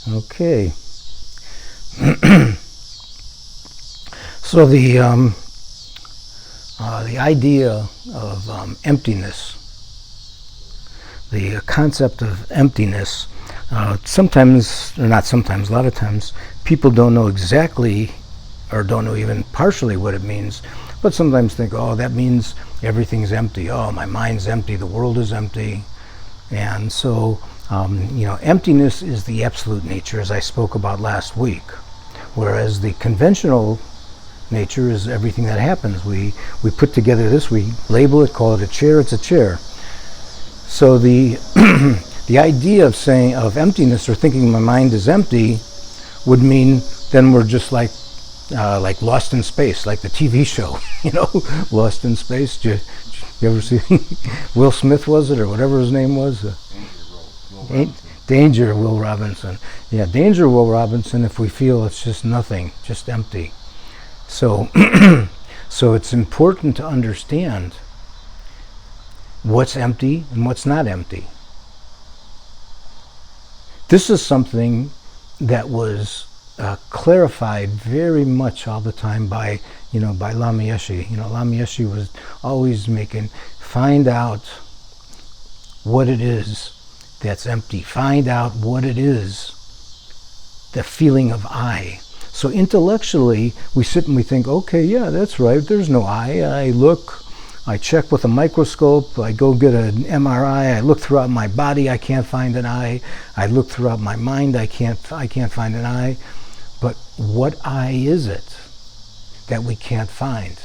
Okay. So the idea of emptiness, the concept of emptiness, sometimes, or not sometimes, a lot of times, people don't know exactly, or don't know even partially what it means, but sometimes think, oh, that means everything's empty. Oh, my mind's empty, the world is empty. And so, emptiness is the absolute nature, as I spoke about last week, whereas the conventional nature is everything that happens. We put together this, we label it, call it a chair, it's a chair. So the the idea of saying of emptiness or thinking my mind is empty would mean then we're just like Lost in Space, like the TV show, Lost in Space. You ever see Will Smith, was it, or whatever his name was? Danger, Will Robinson. Yeah, Danger, Will Robinson. If we feel it's just nothing, just empty. So, so it's important to understand what's empty and what's not empty. This is something that was clarified very much all the time by Lama Yeshe. Lama Yeshe was always find out what it is that's empty. Find out what it is, the feeling of I. So intellectually, we sit and we think, okay, yeah, that's right, there's no I. I look, I check with a microscope, I go get an MRI, I look throughout my body, I can't find an I. I look throughout my mind, I can't find an I. But what I is it that we can't find?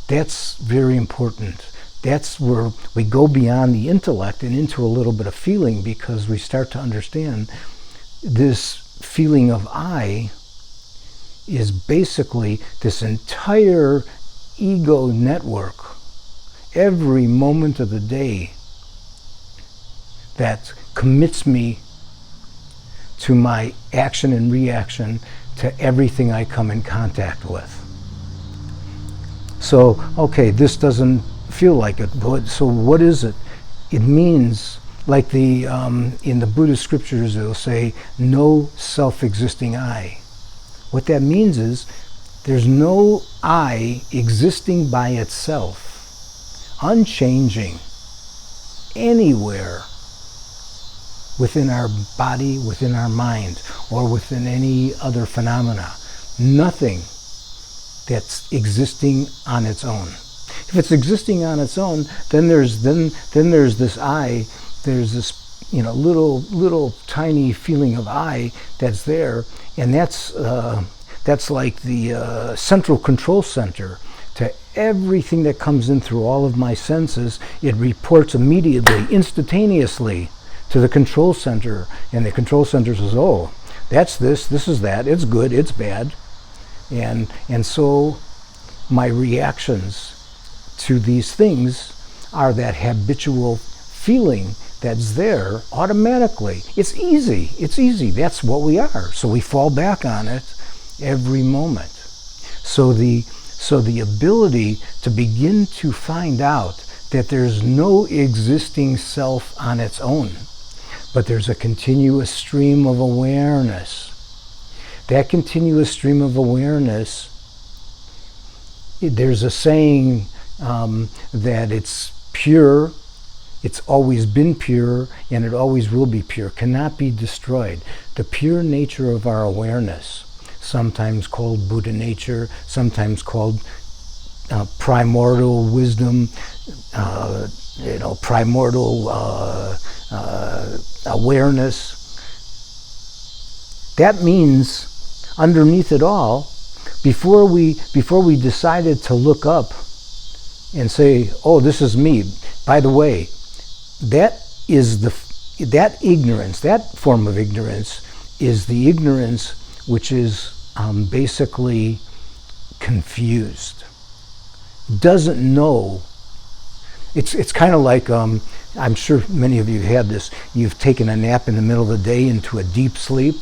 That's very important. That's where we go beyond the intellect and into a little bit of feeling, because we start to understand this feeling of I is basically this entire ego network, every moment of the day, that commits me to my action and reaction to everything I come in contact with. So, okay, this doesn't feel like it, but so what is it? It means, like in the Buddhist scriptures, it'll say, no self-existing I. What that means is, there's no I existing by itself, unchanging, anywhere within our body, within our mind, or within any other phenomena. Nothing that's existing on its own. If it's existing on its own, then there's this I, there's this little tiny feeling of I that's there, and that's like the central control center to everything that comes in through all of my senses. It reports immediately, instantaneously, to the control center, and the control center says, oh, that's this is that, it's good, it's bad. And so my reactions to these things are that habitual feeling that's there automatically. It's easy, that's what we are. So we fall back on it every moment. So the ability to begin to find out that there's no existing self on its own, but there's a continuous stream of awareness. That continuous stream of awareness, there's a saying that it's pure, it's always been pure, and it always will be pure, cannot be destroyed. The pure nature of our awareness, sometimes called Buddha nature, sometimes called primordial wisdom, primordial awareness. That means, underneath it all, before we decided to look up and say, oh, this is me, by the way, that ignorance, that form of ignorance, is the ignorance which is basically confused, doesn't know. It's kind of like, I'm sure many of you had this, you've taken a nap in the middle of the day into a deep sleep,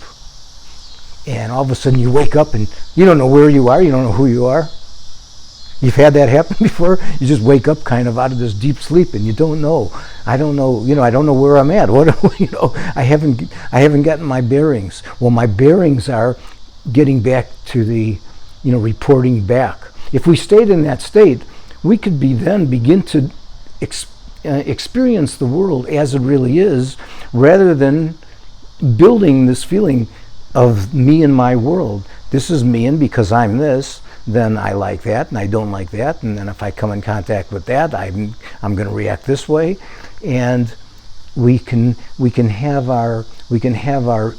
and all of a sudden you wake up and you don't know where you are, you don't know who you are. You've had that happen before? You just wake up kind of out of this deep sleep and you don't know. I don't know, I don't know where I'm at. I haven't gotten my bearings. Well, my bearings are getting back to the, reporting back. If we stayed in that state, we could begin to experience the world as it really is, rather than building this feeling of me and my world. This is me, and because I'm this, then I like that and I don't like that, and then if I come in contact with that, I'm going to react this way. And we can have our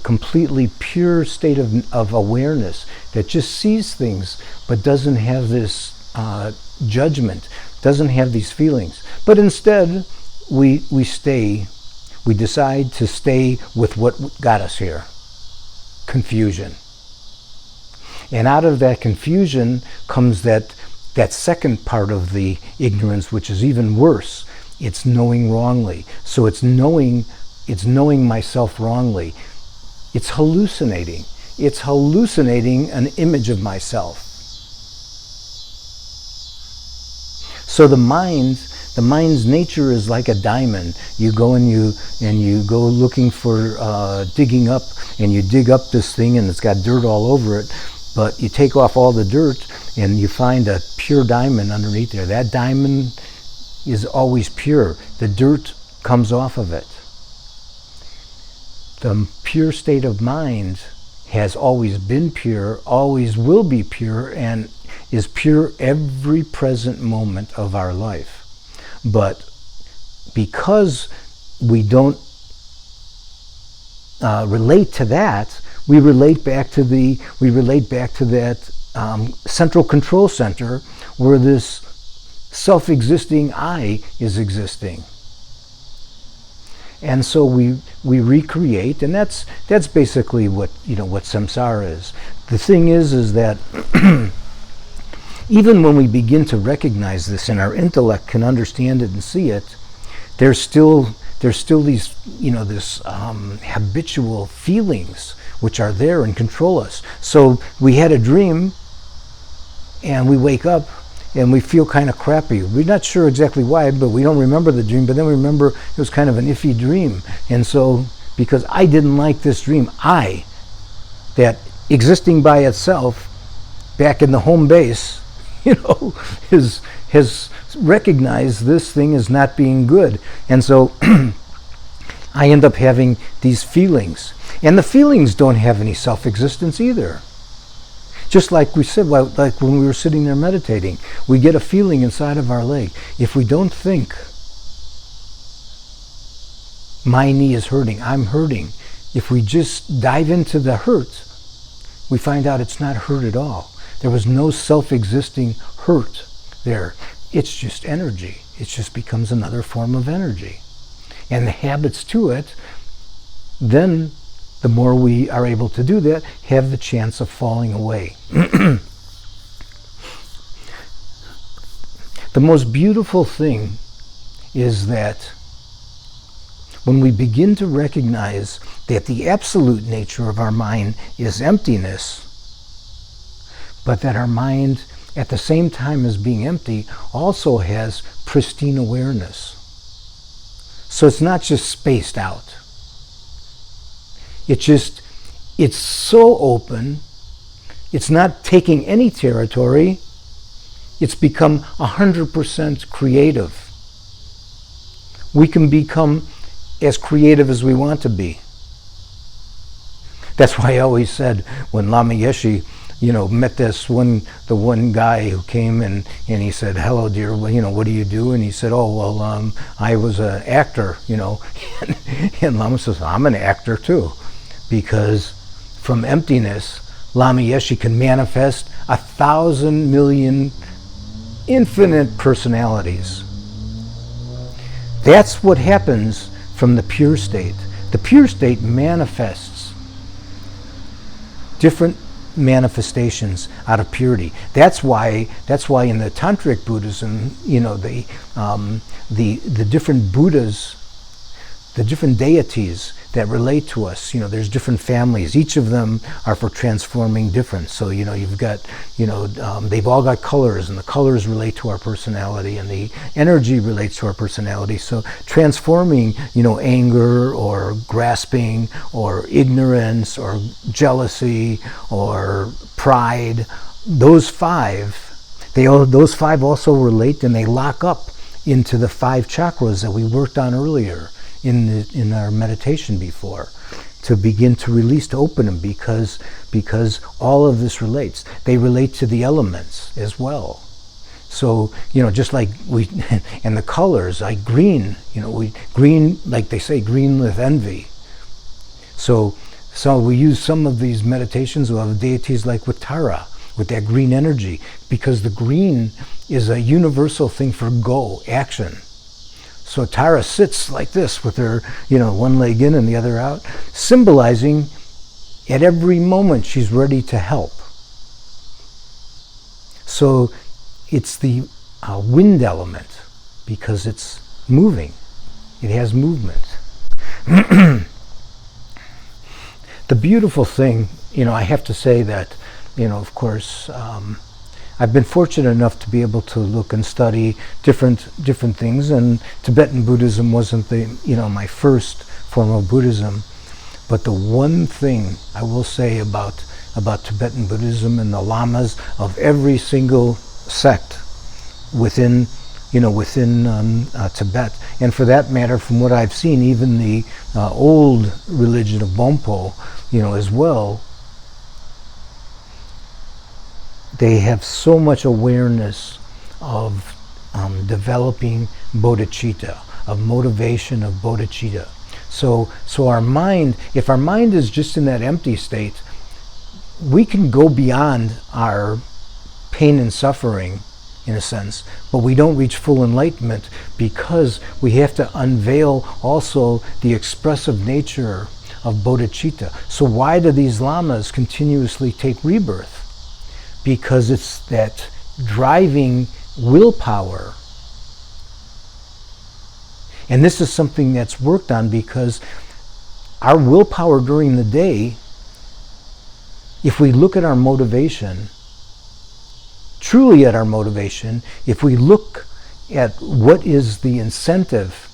completely pure state of awareness that just sees things but doesn't have this judgment, doesn't have these feelings. But instead we decide to stay with what got us here: confusion. And out of that confusion comes that second part of the ignorance, which is even worse. It's knowing wrongly. So it's knowing myself wrongly. It's hallucinating. It's hallucinating an image of myself. So the mind's nature is like a diamond. You go and you go looking for digging up, and you dig up this thing and it's got dirt all over it. But you take off all the dirt and you find a pure diamond underneath there. That diamond is always pure. The dirt comes off of it. The pure state of mind has always been pure, always will be pure, and is pure every present moment of our life. But because we don't relate to that, we relate back to that central control center where this self-existing I is existing. And so we recreate, and that's basically what samsara is. The thing is that even when we begin to recognize this and our intellect can understand it and see it, there's still these this habitual feelings which are there and control us. So we had a dream and we wake up and we feel kind of crappy. We're not sure exactly why, but we don't remember the dream, but then we remember it was kind of an iffy dream. And so because I didn't like this dream, that existing by itself back in the home base, has recognized this thing as not being good. And so I end up having these feelings. And the feelings don't have any self-existence either. Just like we said, like when we were sitting there meditating, we get a feeling inside of our leg. If we don't think, my knee is hurting, I'm hurting, if we just dive into the hurt, we find out it's not hurt at all. There was no self-existing hurt there. It's just energy. It just becomes another form of energy. And the habits to it, then the more we are able to do that, have the chance of falling away. The most beautiful thing is that when we begin to recognize that the absolute nature of our mind is emptiness, but that our mind, at the same time as being empty, also has pristine awareness. So it's not just spaced out. It's so open, it's not taking any territory, it's become 100% creative. We can become as creative as we want to be. That's why I always said when Lama Yeshe met the one guy who came and he said, "Hello, dear, what do you do?" And he said, "Oh, well, I was an actor, and Lama says, "I'm an actor too." Because from emptiness, Lama Yeshe can manifest 1,000 million infinite personalities. That's what happens from the pure state. The pure state manifests different manifestations out of purity. That's why in the Tantric Buddhism, the different Buddhas, the different deities that relate to us. There's different families. Each of them are for transforming different. So, you've got, they've all got colors, and the colors relate to our personality, and the energy relates to our personality. So transforming, anger or grasping or ignorance or jealousy or pride, those five also relate, and they lock up into the 5 chakras that we worked on earlier in our meditation before, to begin to release, to open them, because all of this relates. They relate to the elements as well. So, just like and the colors, like green, green, like they say, green with envy. So we use some of these meditations of deities like with Tara, with that green energy, because the green is a universal thing for go, action. So Tara sits like this with her, one leg in and the other out, symbolizing at every moment she's ready to help. So it's the wind element, because it's moving. It has movement. The beautiful thing, I have to say that, of course, I've been fortunate enough to be able to look and study different things, and Tibetan Buddhism wasn't my first form of Buddhism. But the one thing I will say about Tibetan Buddhism and the lamas of every single sect within Tibet, and for that matter, from what I've seen, even the old religion of Bonpo, as well, they have so much awareness of developing bodhicitta, of motivation of bodhicitta. So our mind, if our mind is just in that empty state, we can go beyond our pain and suffering, in a sense, but we don't reach full enlightenment, because we have to unveil also the expressive nature of bodhicitta. So why do these lamas continuously take rebirth? Because it's that driving willpower. And this is something that's worked on, because our willpower during the day, if we look at our motivation, truly at our motivation, if we look at what is the incentive,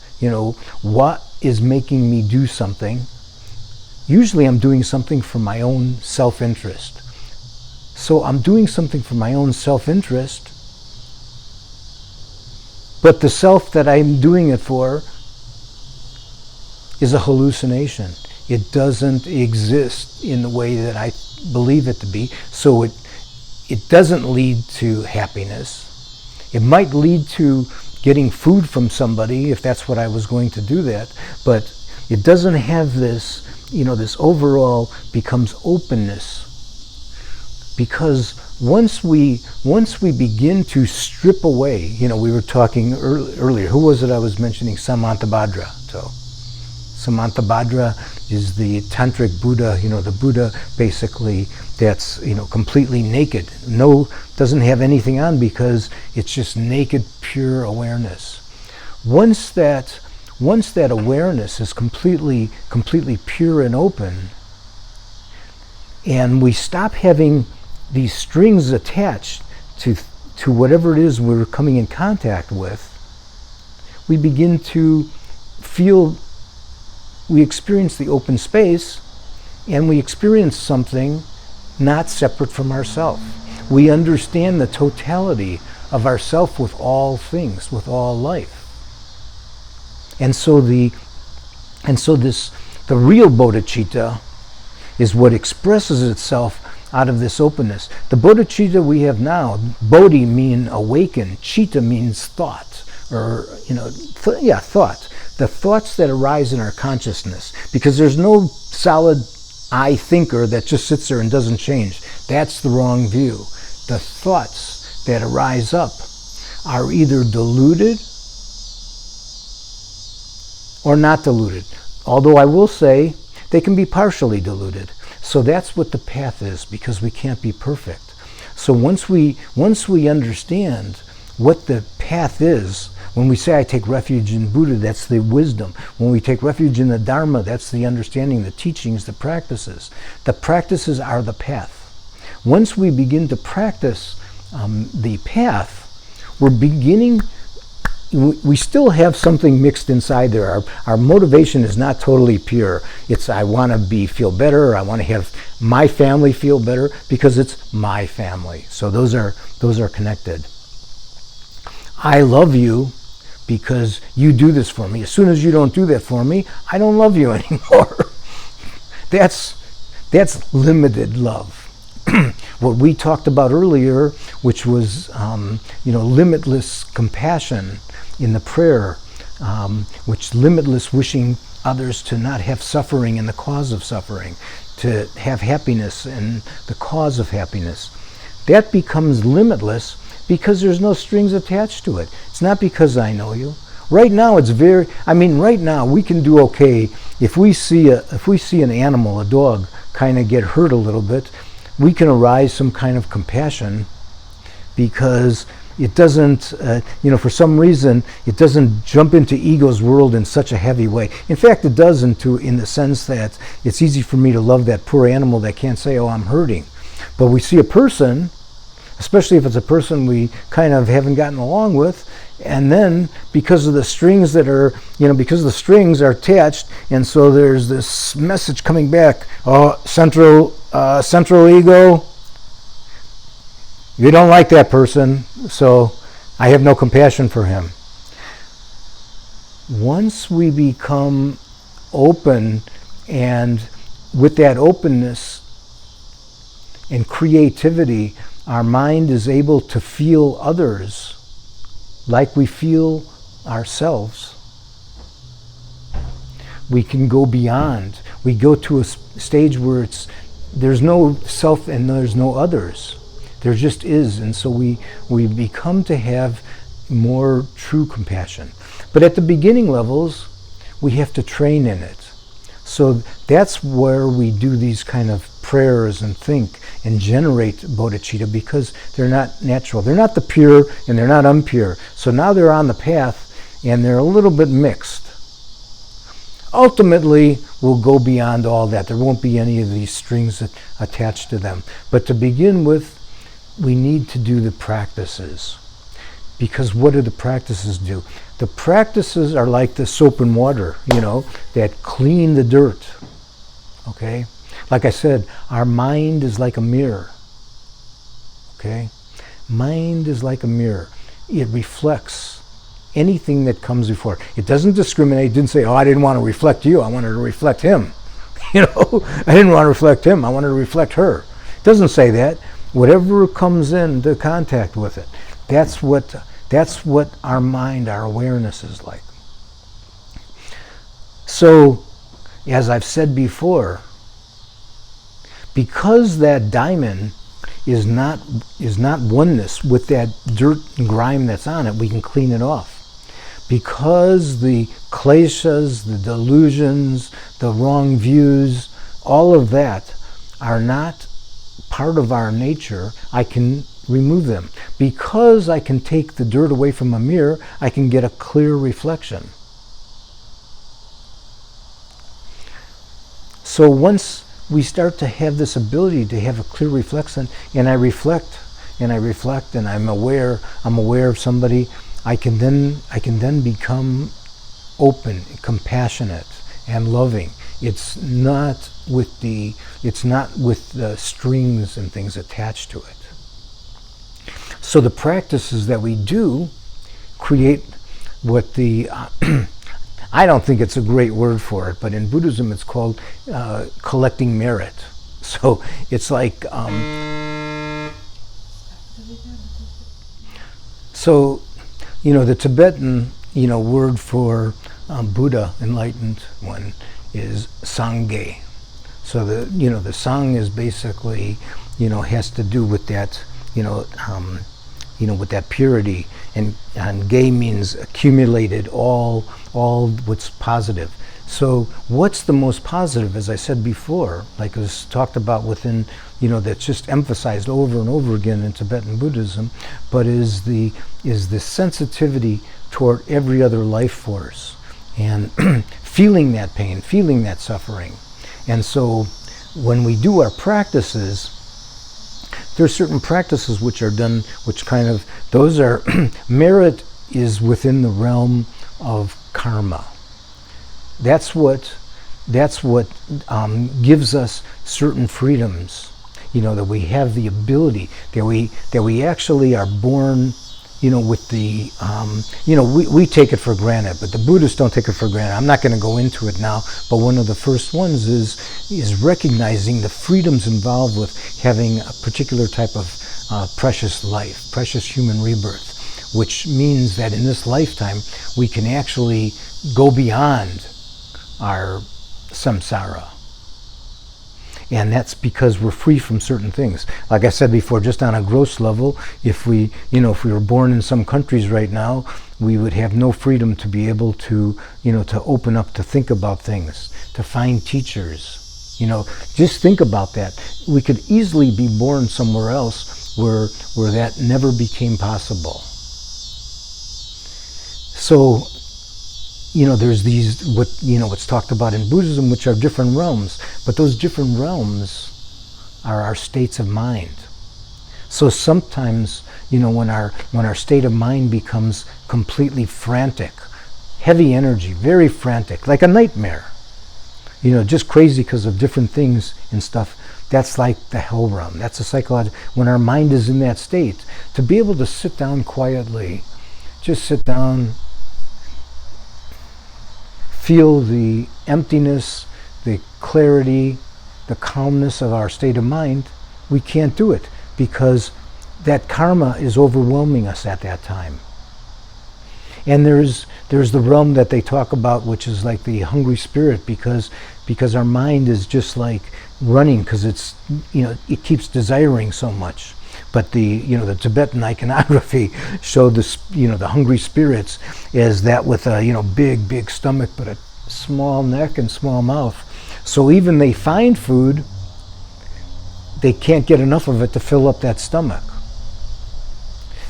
what is making me do something, usually I'm doing something for my own self-interest. So I'm doing something for my own self-interest, but the self that I'm doing it for is a hallucination. It doesn't exist in the way that I believe it to be, so it doesn't lead to happiness. It might lead to getting food from somebody, if that's what I was going to do that, but it doesn't have this, this overall becomes openness. Because once we begin to strip away, we were talking earlier, who was it I was mentioning? Samantabhadra. So Samantabhadra is the tantric Buddha, the Buddha basically that's, completely naked. Doesn't have anything on, because it's just naked, pure awareness. Once that awareness is completely pure and open, and we stop having these strings attached to whatever it is we're coming in contact with, we begin to feel, we experience the open space, and we experience something not separate from ourself. We understand the totality of ourself with all things, with all life. And so the real bodhicitta is what expresses itself out of this openness. The bodhicitta we have now, bodhi means awaken, citta means thought, or thought. The thoughts that arise in our consciousness, because there's no solid I thinker that just sits there and doesn't change. That's the wrong view. The thoughts that arise up are either diluted or not diluted. Although I will say they can be partially diluted. So that's what the path is, because we can't be perfect. So once we understand what the path is, When we say I take refuge in Buddha, that's the wisdom. When we take refuge in the Dharma, that's the understanding, the teachings, the practices. The practices are the path. Once we begin to practice the path, we're beginning, we still have something mixed inside there. Our motivation is not totally pure. It's I want to feel better, I want to have my family feel better, because it's my family. So those are connected. I love you because you do this for me. As soon as you don't do that for me, I don't love you anymore. That's limited love. What we talked about earlier, which was limitless compassion in the prayer, which limitless wishing others to not have suffering and the cause of suffering, to have happiness and the cause of happiness. That becomes limitless because there's no strings attached to it. It's not because I know you. Right now right now we can do okay if we see an animal, a dog, kind of get hurt a little bit. We can arise some kind of compassion because it doesn't, for some reason, it doesn't jump into ego's world in such a heavy way. In fact, it does in the sense that it's easy for me to love that poor animal that can't say, oh, I'm hurting. But we see a person, especially if it's a person we kind of haven't gotten along with, and then because of the strings that are, because the strings are attached, and so there's this message coming back, oh, central ego, you don't like that person, so I have no compassion for him. Once we become open, and with that openness and creativity, our mind is able to feel others like we feel ourselves. We can go beyond. We go to a stage where there's no self and there's no others. There just is. And so we become to have more true compassion. But at the beginning levels, we have to train in it. So that's where we do these kind of prayers and think and generate bodhicitta, because they're not natural. They're not the pure and they're not impure. So now they're on the path and they're a little bit mixed. Ultimately, we'll go beyond all that. There won't be any of these strings attached to them. But to begin with, we need to do the practices. Because what do the practices do? The practices are like the soap and water, that clean the dirt. Okay? Like I said, our mind is like a mirror. Okay? Mind is like a mirror. It reflects anything that comes before it. It doesn't discriminate. It didn't say, oh, I didn't want to reflect you. I wanted to reflect him. I didn't want to reflect him. I wanted to reflect her. It doesn't say that. Whatever comes into contact with it, that's what our mind, our awareness is like. So, as I've said before, because that diamond is not oneness with that dirt and grime that's on it, we can clean it off. Because the kleshas, the delusions, the wrong views, all of that are not part of our nature, I can remove them. Because I can take the dirt away from a mirror, I can get a clear reflection. So once we start to have this ability to have a clear reflection, and I reflect, and I'm aware of somebody, I can then become open, compassionate, and loving. It's not with the strings and things attached to it. So the practices that we do create what the I don't think it's a great word for it, but in Buddhism it's called collecting merit. So it's like the Tibetan word for Buddha, enlightened one, is Sangye. So the Sang is basically has to do with that with that purity, and Ge means accumulated, all what's positive. So what's the most positive, as I said before, like it was talked about within, that's just emphasized over and over again in Tibetan Buddhism, but is the sensitivity toward every other life force, and feeling that pain, feeling that suffering. And so when we do our practices, there's certain practices which are done, which kind of, those are, merit is within the realm of karma. That's what gives us certain freedoms, that we have the ability, that we actually are born, with the, we take it for granted, but the Buddhists don't take it for granted. I'm not going to go into it now, but one of the first ones is recognizing the freedoms involved with having a particular type of precious life, precious human rebirth, which means that in this lifetime we can actually go beyond our samsara. And that's because we're free from certain things. Like I said before, just on a gross level, if we were born in some countries right now, we would have no freedom to be able to, to open up, to think about things, to find teachers. Just think about that. We could easily be born somewhere else where that never became possible. So, there's these, what's talked about in Buddhism, which are different realms, but those different realms are our states of mind. So sometimes, when our state of mind becomes completely frantic, heavy energy, very frantic, like a nightmare, just crazy because of different things and stuff, that's like the hell realm. That's a psychological, when our mind is in that state, to be able to sit down quietly, just sit down, feel the emptiness, the clarity, the calmness of our state of mind, we can't do it because that karma is overwhelming us at that time. And there's the realm that they talk about, which is like the hungry spirit, because our mind is just like running, because it's, it keeps desiring so much. But the Tibetan iconography showed the hungry spirits as that with a big stomach but a small neck and small mouth. So even they find food, they can't get enough of it to fill up that stomach.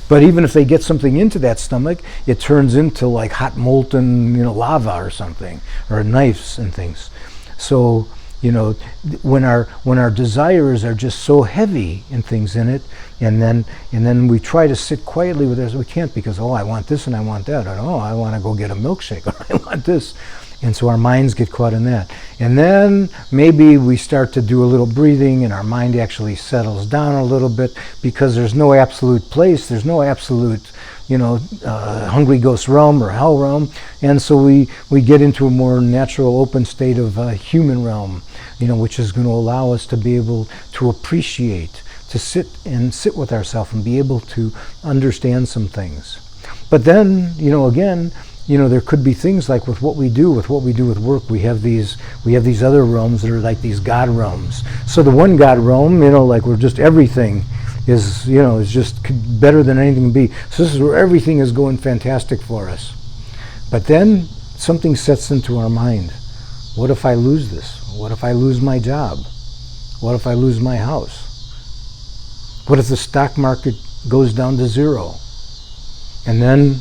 But even if they get something into that stomach, it turns into like hot molten lava or something, or knives and things. So when our desires are just so heavy and things in it, and then we try to sit quietly with it, we can't, because I want this and I want that, or I want to go get a milkshake, or I want this. And so our minds get caught in that. And then maybe we start to do a little breathing and our mind actually settles down a little bit, because there's no absolute place, there's no absolute hungry ghost realm or hell realm. And so we get into a more natural open state of human realm, which is going to allow us to be able to appreciate, to sit with ourselves and be able to understand some things. But then, again, there could be things like with what we do with work, we have these other realms that are like these God realms. So the one God realm, like we're just, everything is just better than anything can be. So this is where everything is going fantastic for us. But then something sets into our mind. What if I lose this? What if I lose my job? What if I lose my house? What if the stock market goes down to zero? And then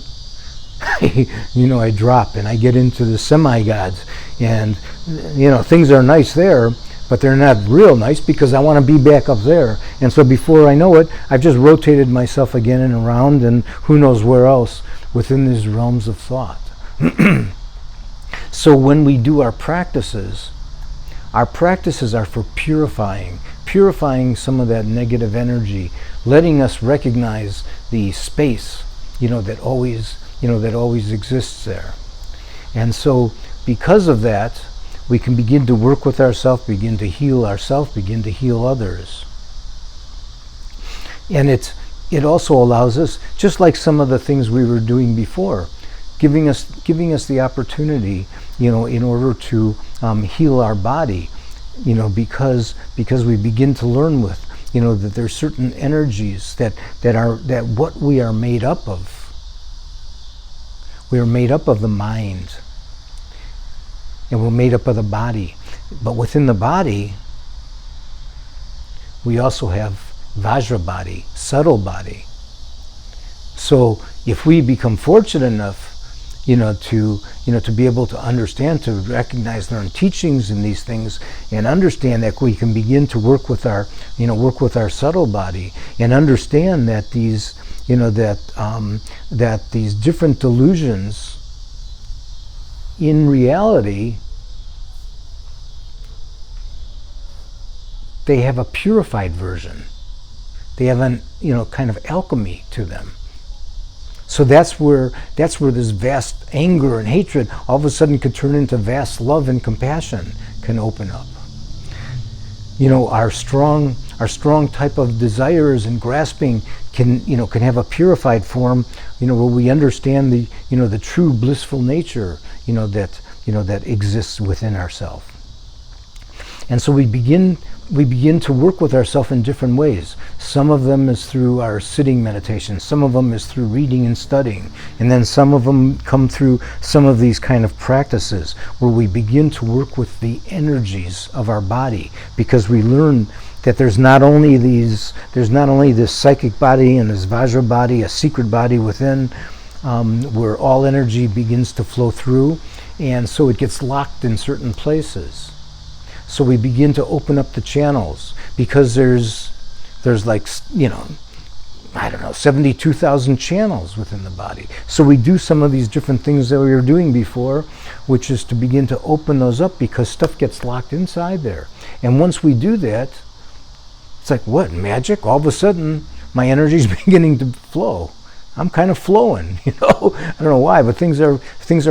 I drop and I get into the semi-gods, and things are nice there, but they're not real nice because I want to be back up there. And so before I know it, I've just rotated myself again and around, and who knows where else within these realms of thought. So when we do our practices are for purifying some of that negative energy, letting us recognize the space, that always exists there. And so because of that, we can begin to work with ourselves, begin to heal ourselves, begin to heal others. And it also allows us, just like some of the things we were doing before, giving us the opportunity, in order to heal our body, because we begin to learn with, that there's certain energies that what we are made up of. We are made up of the mind, and we're made up of the body. But within the body, we also have Vajra body, subtle body. So if we become fortunate enough to be able to understand, to recognize their own teachings in these things, and understand that we can begin to work with our subtle body, and understand that these that these different delusions in reality, they have a purified version. They have an kind of alchemy to them. So that's where this vast anger and hatred all of a sudden could turn into vast love and compassion can open up. Our strong type of desires and grasping can have a purified form, where we understand the true blissful nature, that exists within ourselves. And so we begin to work with ourselves in different ways. Some of them is through our sitting meditation. Some of them is through reading and studying. And then some of them come through some of these kind of practices where we begin to work with the energies of our body, because we learn that there's not only this psychic body and this Vajra body, a secret body within, where all energy begins to flow through, and so it gets locked in certain places. So we begin to open up the channels, because there's like, 72,000 channels within the body. So we do some of these different things that we were doing before, which is to begin to open those up, because stuff gets locked inside there. And once we do that, it's like, what, magic? All of a sudden, my energy is beginning to flow. I'm kind of flowing, I don't know why, but things are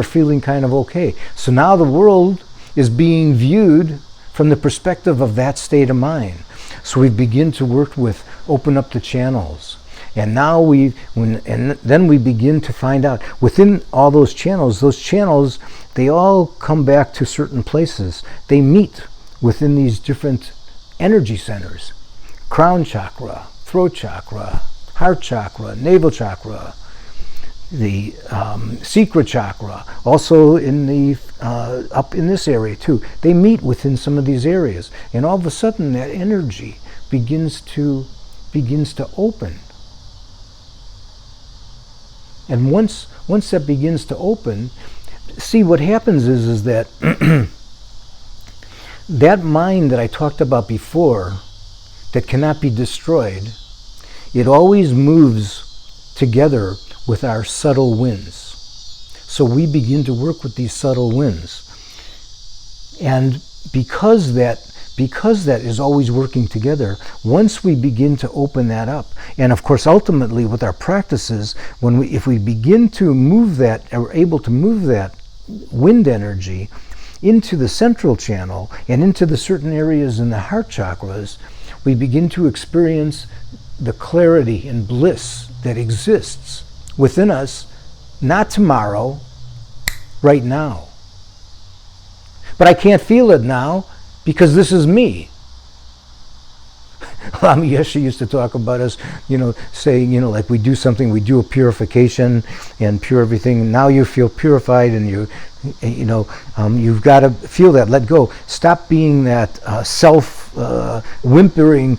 feeling kind of okay. So now the world is being viewed from the perspective of that state of mind. So we begin to work with, open up the channels. And now then we begin to find out, within all those channels, they all come back to certain places. They meet within these different energy centers. Crown chakra, throat chakra, heart chakra, navel chakra, the secret chakra, also in the up in this area too. They meet within some of these areas, and all of a sudden that energy begins to open. And once that begins to open, see what happens is that that mind that I talked about before, that cannot be destroyed, it always moves together with our subtle winds. So we begin to work with these subtle winds. And because that is always working together, once we begin to open that up, and of course ultimately with our practices, if we begin to move that, or able to move that wind energy into the central channel and into the certain areas in the heart chakras, we begin to experience the clarity and bliss that exists within us, not tomorrow, right now. But I can't feel it now because this is me. Lama Yeshe used to talk about us, saying, like we do something, we do a purification and pure everything. Now you feel purified, and you've got to feel that. Let go. Stop being that whimpering.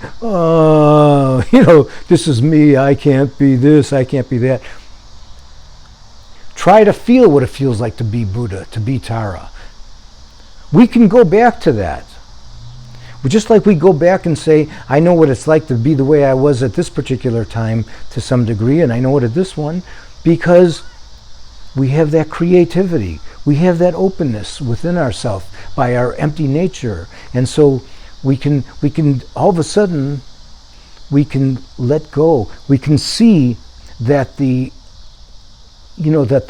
This is me. I can't be this. I can't be that. Try to feel what it feels like to be Buddha, to be Tara. We can go back to that. Just like we go back and say, I know what it's like to be the way I was at this particular time to some degree, and I know it at this one, because we have that creativity. We have that openness within ourselves by our empty nature. And so we can all of a sudden, we can let go. We can see that the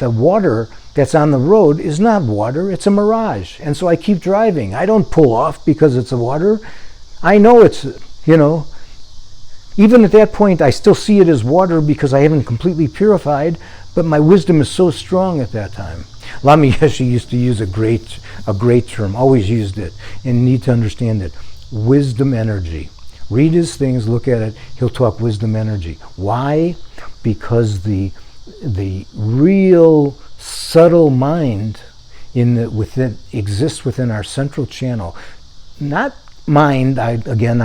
water that's on the road is not water, it's a mirage. And so I keep driving. I don't pull off because it's a water. I know it's, even at that point, I still see it as water because I haven't completely purified, but my wisdom is so strong at that time. Lama Yeshe used to use a great term, always used it, and you need to understand it. Wisdom energy. Read his things, look at it, he'll talk wisdom energy. Why? Because the real subtle mind exists within our central channel. Not mind, I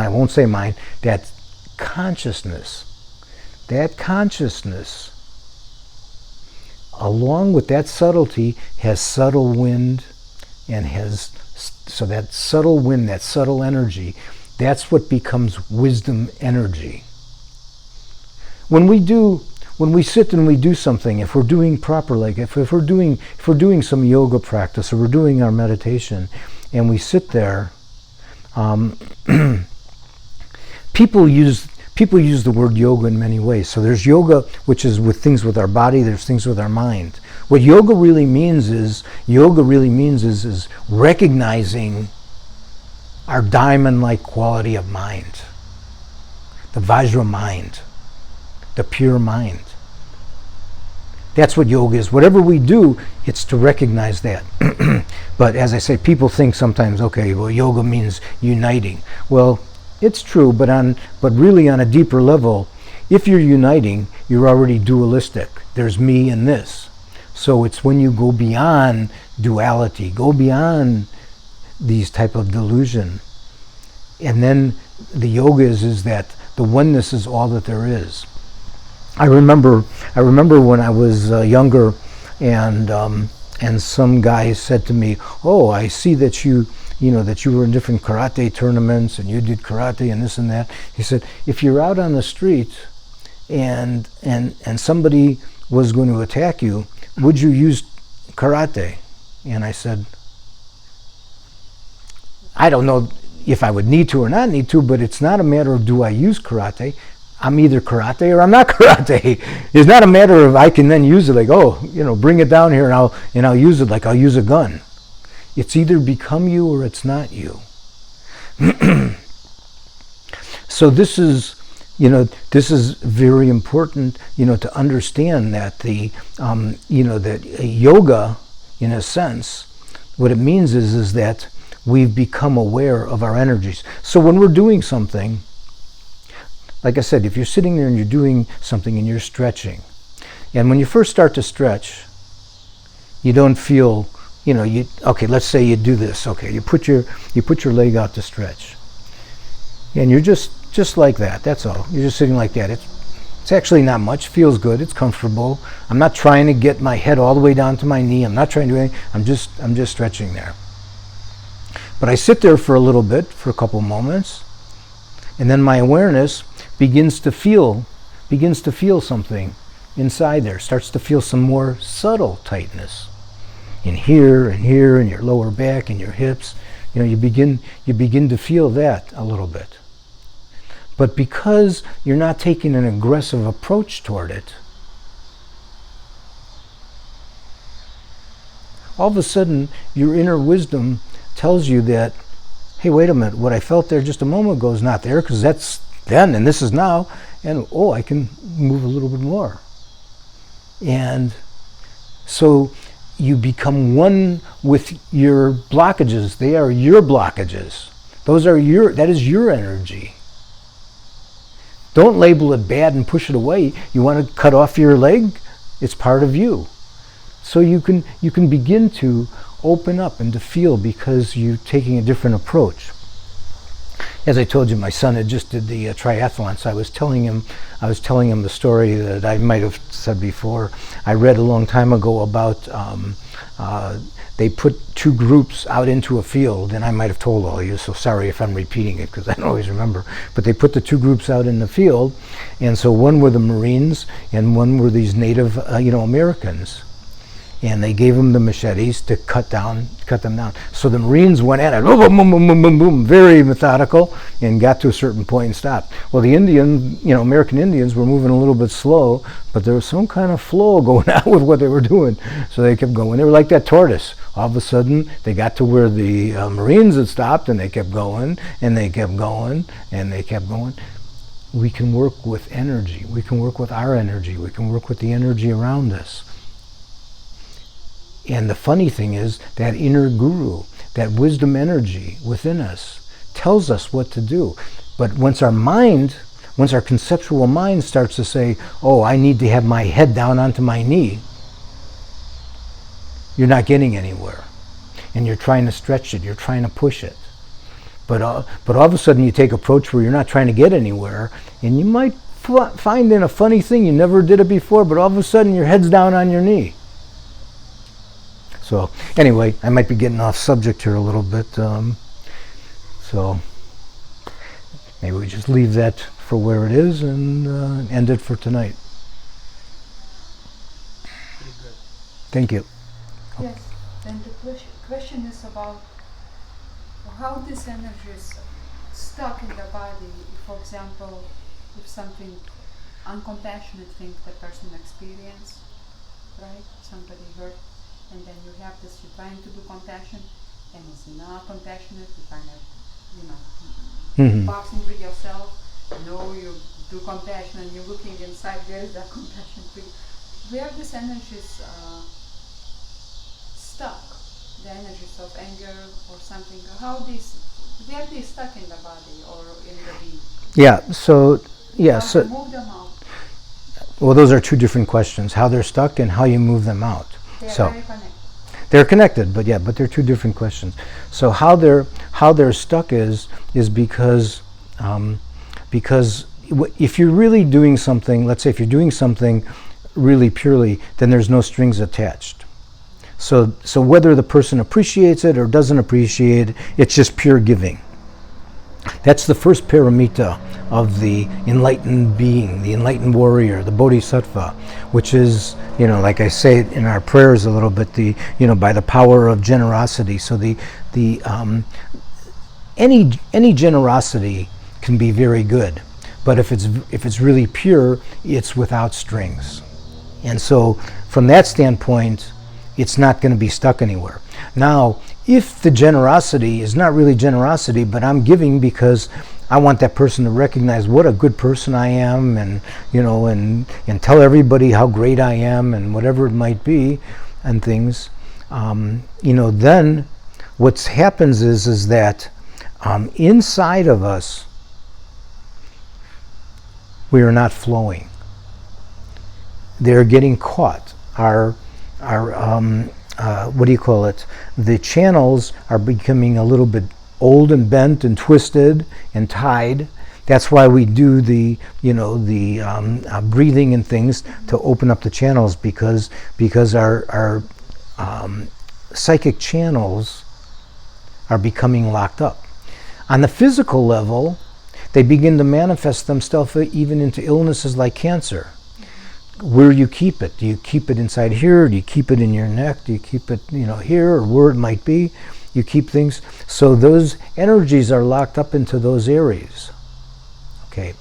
won't say mind, that consciousness. That consciousness along with that subtlety has subtle wind, and so that subtle wind, that subtle energy, that's what becomes wisdom energy. When we sit and we do something, if we're doing proper, like if we're doing some yoga practice, or we're doing our meditation, and we sit there, people use the word yoga in many ways. So there's yoga, which is with things with our body. There's things with our mind. What yoga really means is recognizing our diamond-like quality of mind, the Vajra mind, the pure mind. That's what yoga is. Whatever we do, it's to recognize that. But as I say, people think sometimes, okay, well, yoga means uniting. Well, it's true, but really on a deeper level, if you're uniting, you're already dualistic. There's me and this. So it's when you go beyond duality, go beyond these type of delusion. And then the yoga is that the oneness is all that there is. I remember when I was younger, and some guy said to me, "Oh, I see that you were in different karate tournaments, and you did karate and this and that." He said, "If you're out on the street and somebody was going to attack you, would you use karate?" And I said, "I don't know if I would need to or not need to, but it's not a matter of do I use karate. I'm either karate or I'm not karate. It's not a matter of I can then use it like, oh, bring it down here and I'll use it like I'll use a gun. It's either become you or it's not you." So this is very important, to understand that that yoga, in a sense, what it means is that we've become aware of our energies. So when we're doing something, like I said, if you're sitting there and you're doing something and you're stretching, and when you first start to stretch, you don't feel, okay, let's say you do this, okay, you put your leg out to stretch, and you're just like that, that's all. You're just sitting like that. It's actually not much, feels good, it's comfortable. I'm not trying to get my head all the way down to my knee, I'm not trying to do anything, I'm just stretching there. But I sit there for a little bit, for a couple moments, and then my awareness begins to feel something inside there, starts to feel some more subtle tightness in here, in your lower back, in your hips. You begin to feel that a little bit. But because you're not taking an aggressive approach toward it, all of a sudden your inner wisdom tells you that, hey, wait a minute, what I felt there just a moment ago is not there, because that's then and this is now, and I can move a little bit more. And so you become one with your blockages. They are your blockages. That is your energy. Don't label it bad and push it away. You want to cut off your leg? It's part of you. So you can begin to open up and to feel, because you're taking a different approach. As I told you, my son had just did the triathlon, so I was telling him the story that I might have said before. I read a long time ago about they put two groups out into a field, and I might have told all of you, so sorry if I'm repeating it because I don't always remember. But they put the two groups out in the field, and so one were the Marines and one were these Native Americans. And they gave them the machetes to cut them down. So the Marines went at it, boom, boom, boom, boom, boom, boom, very methodical, and got to a certain point and stopped. Well, the American Indians were moving a little bit slow, but there was some kind of flow going on with what they were doing. So they kept going. They were like that tortoise. All of a sudden, they got to where the Marines had stopped, and they kept going, and they kept going, and they kept going. We can work with energy. We can work with our energy. We can work with the energy around us. And the funny thing is that inner guru, that wisdom energy within us, tells us what to do. But once our conceptual mind starts to say, oh, I need to have my head down onto my knee, you're not getting anywhere. And you're trying to stretch it, you're trying to push it. But all of a sudden you take an approach where you're not trying to get anywhere, and you might find in a funny thing, you never did it before, but all of a sudden your head's down on your knee. So anyway, I might be getting off subject here a little bit. So maybe we just leave that for where it is and end it for tonight. Pretty good. Thank you. Yes, and the question is about how this energy is stuck in the body. For example, if something uncompassionate thing the person experienced, right? Somebody hurt, and then you have this, you're trying to do compassion, and it's not compassionate, you kind of, boxing with yourself. No, you do compassion, and you're looking inside, there is that compassion for you. Where this energy is stuck, the energies of anger or something, where they stuck in the body or in the being? Yeah, so, How to move them out. Well, those are two different questions, how they're stuck and how you move them out. They're So very connected. they're connected, but they're two different questions. So how they're stuck is because if you're really doing something, let's say if you're doing something really purely, then there's no strings attached. So whether the person appreciates it or doesn't appreciate it, it's just pure giving. That's the first paramita of the enlightened being, the enlightened warrior, the bodhisattva, which is, like I say in our prayers a little bit, by the power of generosity. So any generosity can be very good, but if it's really pure, it's without strings. And so from that standpoint, it's not going to be stuck anywhere. Now, if the generosity is not really generosity, but I'm giving because I want that person to recognize what a good person I am, and and tell everybody how great I am, and whatever it might be, and things, then what happens is that inside of us we are not flowing. They're getting caught. The channels are becoming a little bit old and bent and twisted and tied. That's why we do the breathing and things to open up the channels, because our psychic channels are becoming locked up. On the physical level, they begin to manifest themselves even into illnesses like cancer. Where you keep it. Do you keep it inside here? Do you keep it in your neck? Do you keep it, here, or where it might be? You keep things. So those energies are locked up into those areas. Okay.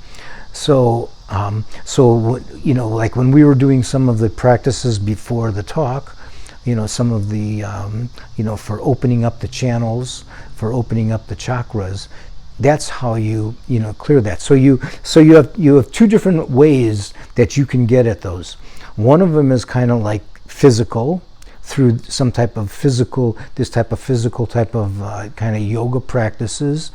So, like when we were doing some of the practices before the talk, some of the, for opening up the channels, for opening up the chakras, that's how you clear that. So you have two different ways that you can get at those. One of them is kind of like physical, through some type of physical type of kind of yoga practices,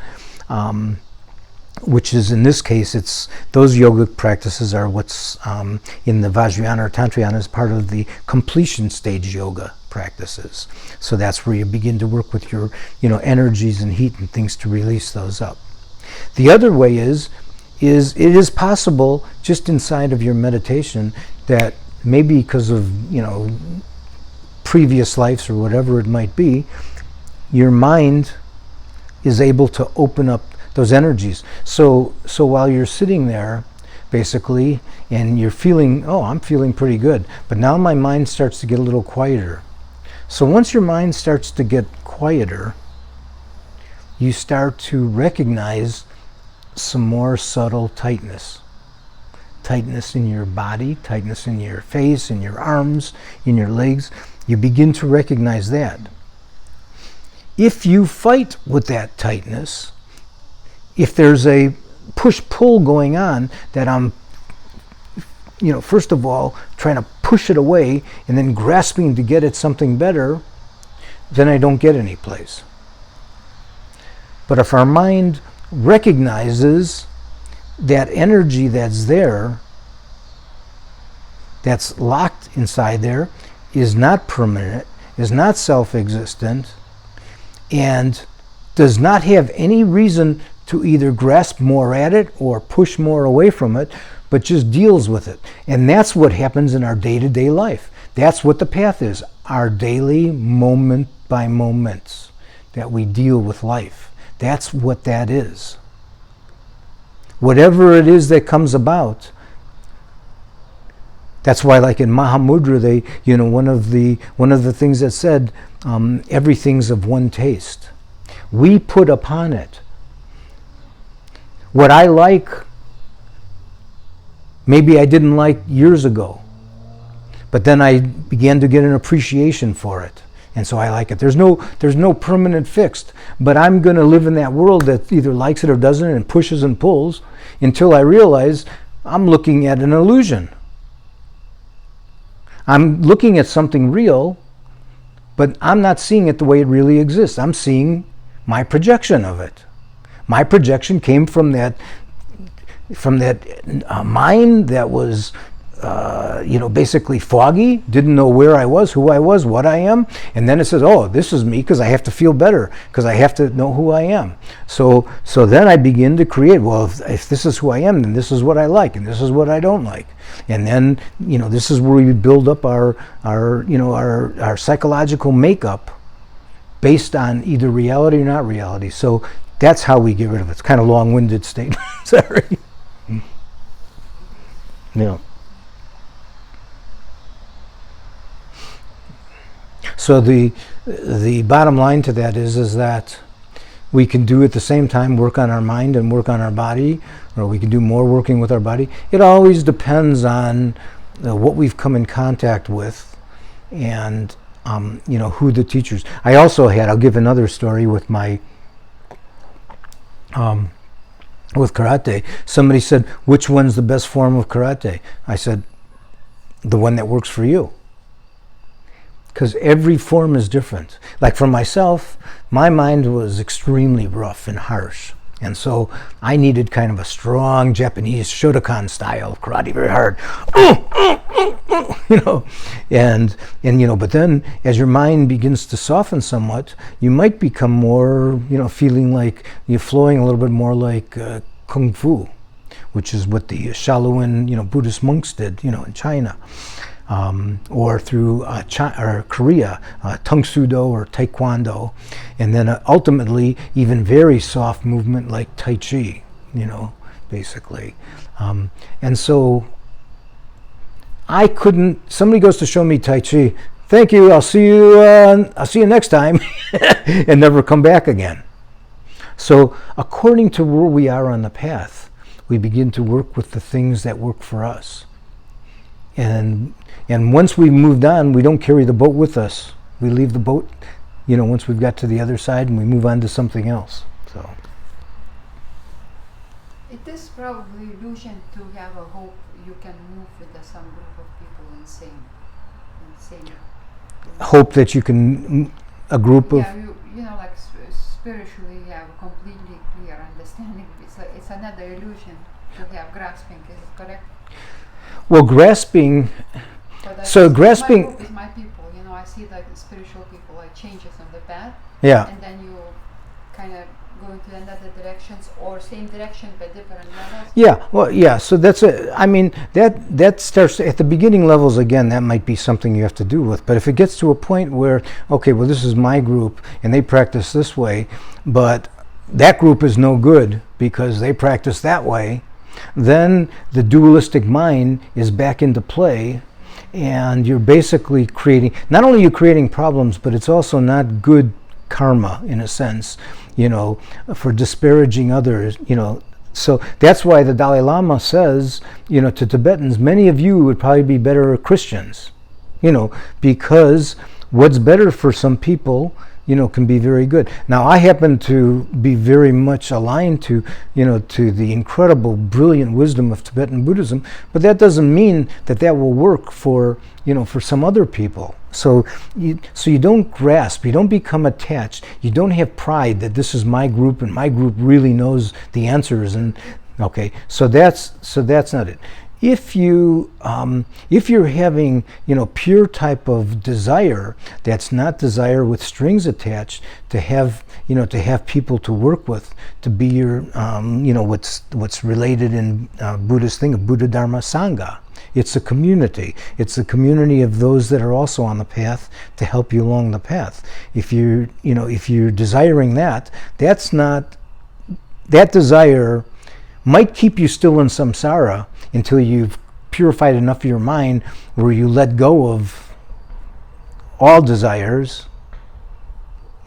which is, in this case, it's those yoga practices are what's in the Vajrayana or Tantrayana as part of the completion stage yoga practices. So that's where you begin to work with your energies and heat and things to release those up. The other way is it is possible just inside of your meditation that maybe because of previous lives or whatever it might be, your mind is able to open up those energies. So while you're sitting there, basically, and you're feeling, I'm feeling pretty good, but now my mind starts to get a little quieter. So once your mind starts to get quieter, you start to recognize some more subtle tightness. Tightness in your body, tightness in your face, in your arms, in your legs. You begin to recognize that. If you fight with that tightness, if there's a push-pull going on that I'm, first of all, trying to push it away and then grasping to get at something better, then I don't get any place. But if our mind recognizes that energy that's there, that's locked inside there, is not permanent, is not self-existent, and does not have any reason to either grasp more at it or push more away from it, but just deals with it. And that's what happens in our day-to-day life. That's what the path is. our daily moment by moments that we deal with life. That's what that is. Whatever it is that comes about. That's why, like in Mahamudra, they, one of the things that said, everything's of one taste. We put upon it what I like. Maybe I didn't like years ago, but then I began to get an appreciation for it, and so I like it. There's no permanent fixed, but I'm going to live in that world that either likes it or doesn't, and pushes and pulls until I realize I'm looking at an illusion. I'm looking at something real, but I'm not seeing it the way it really exists. I'm seeing my projection of it. My projection came from that mind that was basically foggy, didn't know where I was, who I was, what I am, and then it says, oh, this is me because I have to feel better, because I have to know who I am. So then I begin to create, well, if this is who I am, then this is what I like, and this is what I don't like. And then, this is where we build up our psychological makeup based on either reality or not reality. So that's how we get rid of it. It's kind of long-winded statement. Sorry. Yeah. So the bottom line to that is that we can do at the same time work on our mind and work on our body, or we can do more working with our body. It always depends on what we've come in contact with, and who the teachers. I also had. I'll give another story with my with karate. Somebody said, "Which one's the best form of karate?" I said, "The one that works for you." Because every form is different. Like for myself, my mind was extremely rough and harsh. And so I needed kind of a strong Japanese Shotokan style of karate, very hard. But then as your mind begins to soften somewhat, you might become more, feeling like you're flowing a little bit more like Kung Fu, which is what the Shaolin, Buddhist monks did, in China. Or through Korea, Tang Soo Do or Taekwondo, and then ultimately even very soft movement like Tai Chi, basically. And so I couldn't. Somebody goes to show me Tai Chi. Thank you. I'll see you next time, and never come back again. So according to where we are on the path, we begin to work with the things that work for us. And once we've moved on, we don't carry the boat with us. We leave the boat, once we've got to the other side, and we move on to something else. So it is probably illusion to have a hope you can move with some group of people in same. Hope that you can a group of. Yeah, like spiritually have a completely clear understanding. It's another illusion to have grasping. Is it correct? Well, grasping. So grasping. My group is my people. I see like the spiritual people like changes on the path. Yeah. And then you kind of go into another directions or same direction but different levels. Yeah. Well, yeah. So that's it. I mean, that starts at the beginning levels. Again, that might be something you have to do with. But if it gets to a point where, okay, well, this is my group and they practice this way, but that group is no good because they practice that way, then the dualistic mind is back into play, and you're basically creating, not only are you creating problems, but it's also not good karma in a sense, for disparaging others, So that's why the Dalai Lama says, to Tibetans, many of you would probably be better Christians, because what's better for some people, can be very good. Now, I happen to be very much aligned to, to the incredible, brilliant wisdom of Tibetan Buddhism, but that doesn't mean that will work for, for some other people. So you don't grasp, you don't become attached, you don't have pride that this is my group and my group really knows the answers. And okay, so that's not it. If you're having, pure type of desire, that's not desire with strings attached, to have people to work with, to be your, what's related in Buddhist thing of Buddha Dharma Sangha. It's a community. It's a community of those that are also on the path to help you along the path. If you're desiring that, that desire might keep you still in samsara until you've purified enough of your mind where you let go of all desires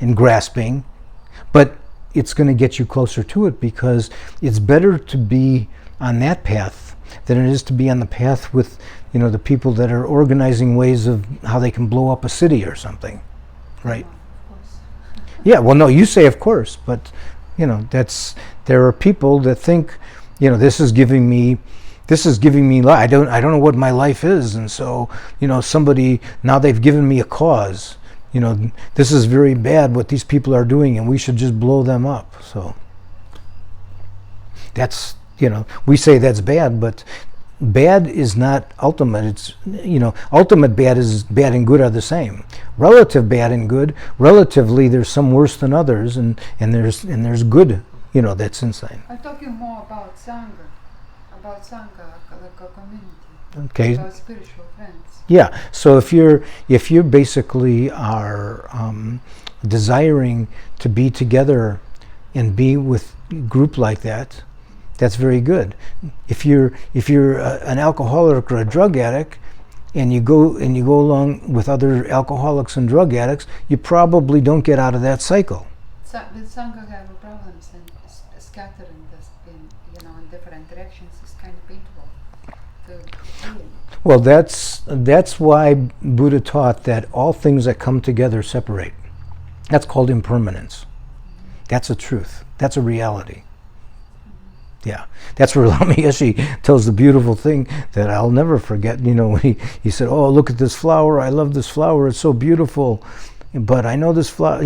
and grasping, but it's going to get you closer to it, because it's better to be on that path than it is to be on the path with, the people that are organizing ways of how they can blow up a city or something, right? Of course. Yeah, well, no, you say of course, but there are people that think, this is giving me life. I don't know what my life is, and so somebody, now they've given me a cause. This is very bad what these people are doing, and we should just blow them up. So that's, we say that's bad, but bad is not ultimate. It's, ultimate bad is bad and good are the same. Relative bad and good, relatively there's some worse than others, and there's good, that's inside. I'm talking more about Sangha, like a community. Okay. About spiritual friends. Yeah. So if you basically are desiring to be together and be with a group like that, that's very good. If you're an alcoholic or a drug addict, and you go along with other alcoholics and drug addicts, you probably don't get out of that cycle. With Sangha have problems and scatter in different directions. It's kind of painful to be in. Well, that's why Buddha taught that all things that come together separate. That's called impermanence. That's a truth. That's a reality. Yeah, that's where Lama Yeshe tells the beautiful thing that I'll never forget. When he said, "Oh, look at this flower. I love this flower. It's so beautiful. But I know this flower,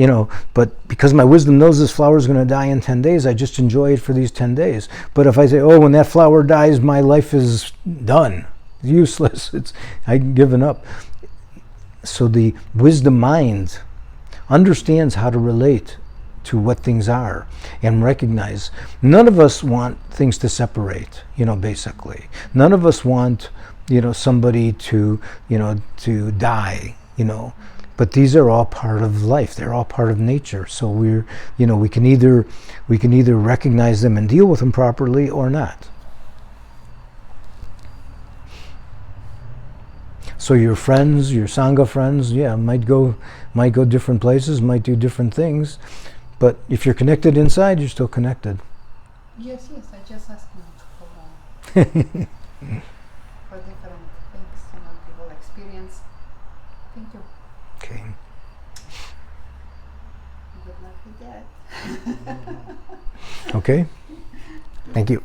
but because my wisdom knows this flower is going to die in 10 days, I just enjoy it for these 10 days. But if I say, oh, when that flower dies, my life is done, useless, I've given up." So the wisdom mind understands how to relate to what things are and recognize none of us want things to separate, basically. None of us want, somebody to die, But these are all part of life. They're all part of nature. So we can either recognize them and deal with them properly or not. So your friends, your Sangha friends, might go different places, might do different things, but if you're connected inside, you're still connected. Yes, I just asked him for different things, people experience. Thank you. Okay. Good luck with that. Okay. Thank you.